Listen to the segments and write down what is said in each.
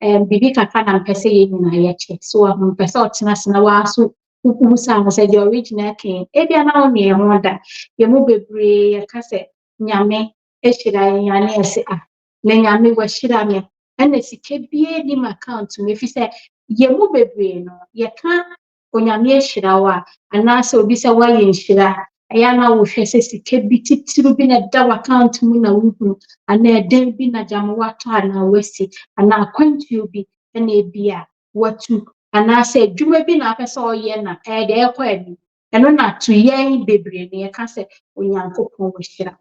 bibi kakra na mpɛ sɛ yɛn nyinaa yɛkyɛ. So mpɛ sɛ ɔtena ase na waaso wokusa no sɛ the original king. Ebia na wo ne ho da. Yɛ mu bebree yɛka sɛ nyame ehyira yɛn ane ɛsɛ na nyame wɔhyira me. Ɛna sika bie nim account mu efi sɛ yɛ mu bebree no yɛka onyame ehyira wo a anaasɛ obi sɛ wɔyɛ nhyira. Ɛyɛ na wohwɛ sɛ sika bi titiriw bi na ɛda w'account mu na wohunu anaa ɛdan bi na gyama watɔ anaa wasi anaa akwantuo bi ɛna ebi a watu anaasɛ adwuma bi na apɛ sɛ ɔyɛ na ɛyɛ deɛ ɛkɔ anim. Ɛno na to yɛn bebree no yɛka sɛ Onyankopɔn wɔhyira.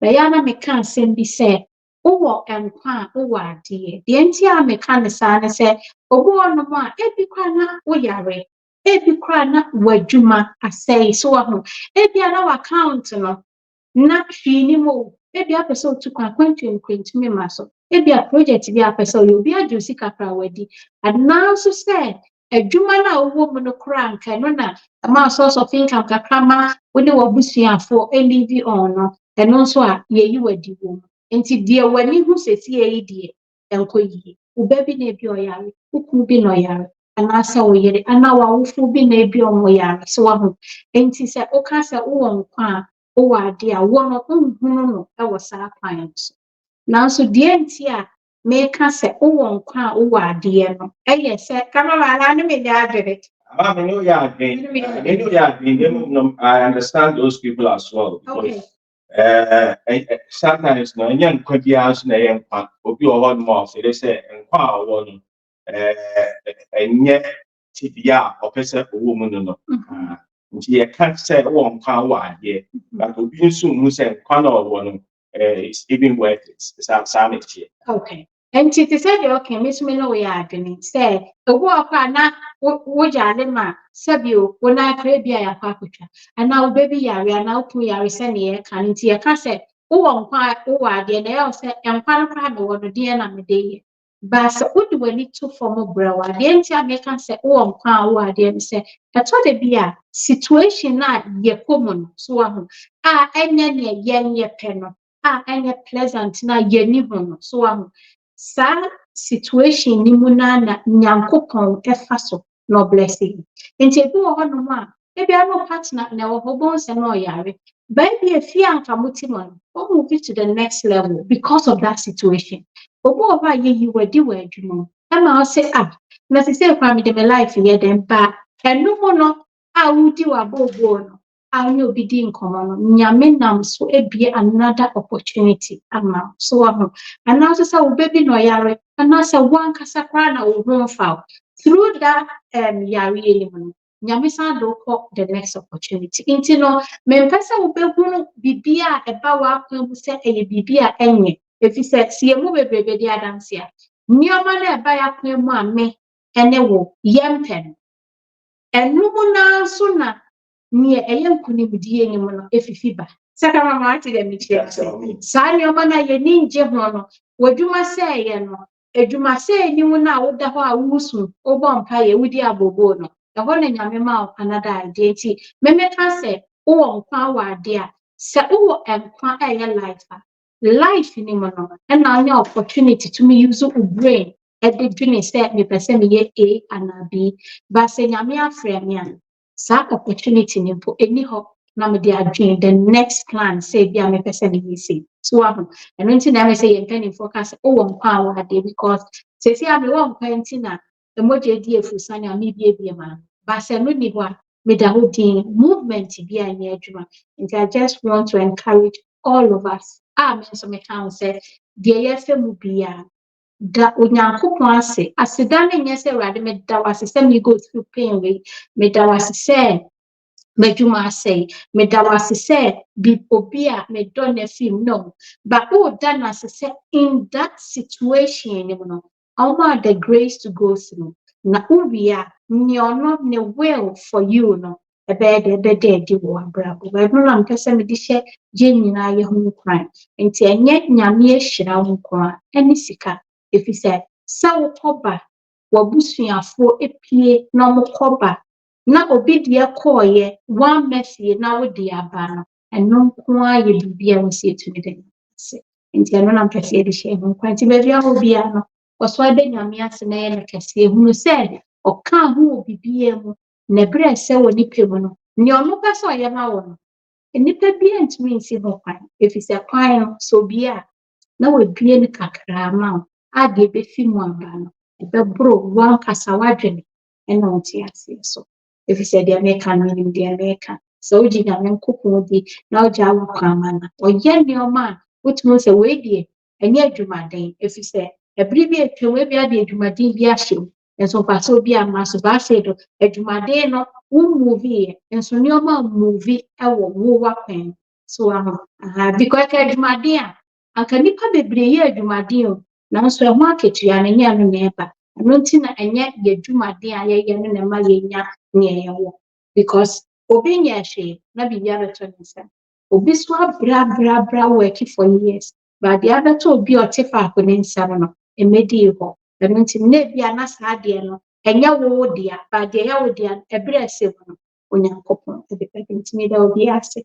Ɛyɛ na meka asɛm bi sɛ wowɔ nkwa a wowɔ adeɛ. Deɛ nti a meka ne saa ne sɛ obi wɔ nom a ebi koraa na woyare. Ebi koraa na w'adwuma asɛe so ebia na w'account no na hwee ni mu ebi apɛ sɛ otu kwan akwantuo nkwantumi ma so ebia project bi apɛ sɛ ɔyɛ obi agye wo sika koraa wadi anaa nso sɛ adwuma no a wowɔ mu no koraa nka no na ama source of income kakra ma wo ne w'abusuafoɔ live on no ɛno nso a yɛyi w'adi wɔ mu nti deɛ w'ani hu sɛsie yi deɛ ɛnkɔ yie wo ba bi na ebi ɔyare wo kunu bi na ɔyare anaasɛ wo yere anaa w'awofo bi na ebi ɔmo yare so nti sɛ woka sɛ wowɔ nkwa a wowɔ ade a wo no nhunu no ɛwɔ saa kwan so nanso deɛ nti a meka sɛ wowɔ nkwa a wowɔ adeɛ no ɛyɛ sɛ kamara ne me nya adwene I understand those people as well because sometimes no nya nkwa biara so na ɛyɛ nkwa obi wɔ hɔ no a ɔfɛre sɛ nkwa a ɔwɔ no ɛnyɛ tibia a ɔpɛ sɛ ɔwɔ mu no nti yɛka sɛ wɔ nkwa wɔ adeɛ but obi nso hu sɛ nkwa na ɔwɔ no it's even worth it saa metie. Okay. Nti te sɛ deɛ ɔka me so me no wɔyɛ adwene sɛ obi wɔ hɔ a na wogya ade ma sɛbio wo na akra bi a yɛakɔ akotwa anaa wo ba bi yare anaa wo kunu yare sɛnea yɛka no nti yɛka sɛ wowɔ nkwa wowɔ adeɛ na ɛyɛ sɛ nkwa no koraa mewɔ no deɛ na mede yɛ ba sɛ wode w'ani to fam brɛ wo adeɛ nti a meka sɛ wowɔ nkwa a wowɔ adeɛ no sɛ ɛtɔ da bi a situation a yɛkɔ mu no so a ɛnyɛ nea yɛnyɛ pɛ no a ɛnyɛ pleasant na yɛni ho no so saa situation ni mu na Nyankopɔn ɛfa so na ɔbless yi nti ebi wɔ hɔ nom a ebi ano partner na ɛwɔ hɔ bɔn sɛ na ɔyare baabi efi anka muti mu no move to the next level because of that situation obi wɔ hɔ a yɛyi wadi wɔ adwuma ɛma ɔsɛ na sɛ kwa me de my life yɛ den ba ɛno mu no a wodi w'abɔbɔ no a onye obi di nkɔmɔ no nyame nam so ebie another opportunity ama so anaasɛ sɛ wo baby na ɔyare anaasɛ wankasa koraa na wo ho mfa through that yare yi mu no nyame san do kɔ the next opportunity nti no mempɛ sɛ wo bɛhunu bibi a ɛba w'akwan mu sɛ ɛyɛ bibi a ɛnyɛ efi sɛ si emu bebrebe di adanse a nneɛma na ɛba yɛakwan mu a me ɛne wo yɛmpɛ no ɛno mu na so na neɛ ɛyɛ nkunimdie ni mu no efifi ba saka mama ate dɛ mekyerɛ saa nneɛma na yɛni ngye ho no w'adwuma sɛ ɛyɛ no adwuma sɛ ni mu na woda hɔ a wusu wobɔ mpaeɛ wodi abobo no ɛhɔ na nyame ma another idea nti memeka sɛ wowɔ nkwa wɔ ade a sɛ wowɔ nkwa a ɛyɛ life ni mu no ɛna anya opportunity to me use wo brain ɛde dwene sɛ mepɛ sɛ meyɛ A anaa B ba sɛ nyame afrɛ me a saa opportunity ni mpo ɛni hɔ na mede adwene the next plan sɛ bi a mepɛ sɛ meyɛ sei so ɛno nti na ɛmɛ sɛ yɛ mpanimfoɔ ka sɛ wowɔ nkwa a wɔ ade because sɛsi a mewɔ nkwa nti na mmogya di afurusane a mebiebie ma no ba sɛ no ni hɔ a meda hɔ din movement bi a ɛnyɛ adwuma nti I just want to encourage all of us me nso meka ho sɛ deɛ yɛfɛ mu biara da Onyankopɔn ase aseda ne nyɛ sɛ Awurade meda wase sɛ me go through pain wei meda wase sɛ medwuma asɛe meda wase sɛ obi a medɔ na film no but da na ase sɛ in that situation no no ɔma the grace to go through na uwie a nea ɔno ne will for you no ɛbɛda adi wɔ abrabɔ ɛno na mpɛ sɛ mede hyɛ gye nyinaa yɛ ho kwan nti ɛnyɛ nyame ahyira wo nko a ɛne sika efi sɛ wokɔba w'abusuafoɔ epie na ɔmokɔba na obi deɛ kɔɔyɛ one messy na wode aba no ɛno nko a yɛ biribi a wɔsi etumi de ase nti ɛno na mpɛ sɛ yɛde hyɛ ho kwan nti baabi a wɔ biara no ɔso ade nyame ase na yɛ no kɛse ehunu sɛ ɔka ho wɔ bibia mu na berɛ sɛ wɔ nipa mu no ne ɔno pɛ sɛ ɔyɛ ma wɔ no nipa bi ntumi nsi ho kwan efisɛ kwan no so bi a na wabie no kakra ma wo a deɛ ebefi mu aba no ɛbɛboro wankasa wadwene ɛna ɔte aseɛ so efisɛ deɛ meka no nim deɛ meka sɛ wogye nyame nkopɔn di na wogye awo kwan ma no ɔyɛ nneɛma a wotumi sɛ wei deɛ ɛnyɛ adwumaden efisɛ ɛbere bi atwa wei bi ade adwumaden bi ahyɛ mu nso mpasɛ obi ama so baasɛ do adwumaden no wo movie nso nneɛma movie ɛwɔ wo wakwan so because adwumaden a anka nipa bebree yɛ adwumaden o nanso ɛho akatua no nyɛ no na ɛba ɛno nti na ɛnyɛ yɛ adwumaden a yɛyɛ no na ɛma yɛnya nea yɛwɔ because obi nyɛ hwee na biribi abɛtɔ ne nsam obi so abra work for years but deɛ abɛtɔ obi a ɔte faako ne nsam no ɛmɛdii hɔ ɛno nti na ebia na saa adeɛ no ɛnyɛ wo dea but deɛ ɛyɛ wo dea ɛberɛ ɛsɛ mu no onyankopɔn ɛde pɛpɛ ntumi da obi ase